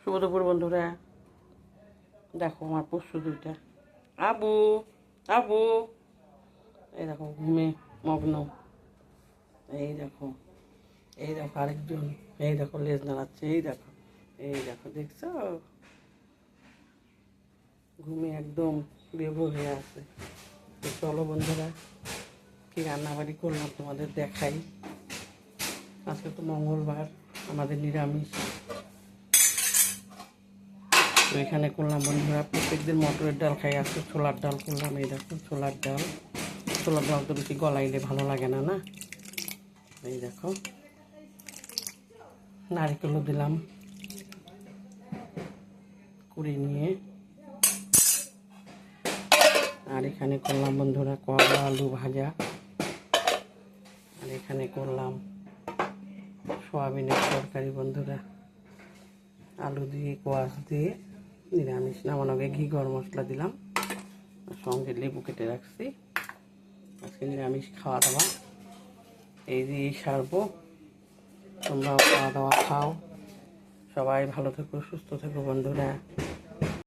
শুভ দুপুর বন্ধুরা। দেখো আমার পশু দুইটা, আবু আবু, এই দেখো ঘুমে মগ্ন। এই দেখো আরেকজন, এই দেখো লেজ নাড়াচ্ছে, এই দেখো দেখছো, ঘুমে একদম বেভোর হয়ে আছে। তো চলো বন্ধুরা, কি রান্নাবাড়ি করলাম তোমাদের দেখাই। আজকে তো মঙ্গলবার, আমাদের নিরামিষ। তো এখানে করলাম বন্ধুরা, প্রত্যেকদিন মটরের ডাল খাই, আজকে ছোলার ডাল করলাম। এই দেখো ছোলার ডাল তো বেশি গলাইলে ভালো লাগে না না। এই দেখো নারিকেলও দিলাম কুড়ি নিয়ে। আর এখানে করলাম বন্ধুরা করলা আলু ভাজা। আর এখানে করলাম সোয়াবিনের তরকারি বন্ধুরা, আলু দিয়ে কোয়াশ দিয়ে নিরামিষ। নামানোর আগে ঘি গরম মশলা দিলাম, আর সঙ্গে লেবু কেটে রাখছি। আজকে নিরামিষ খাওয়া দাওয়া এই দিয়েই সারবো। তোমরাও খাওয়া দাওয়া খাও, সবাই ভালো থেকো সুস্থ থেকো বন্ধুরা।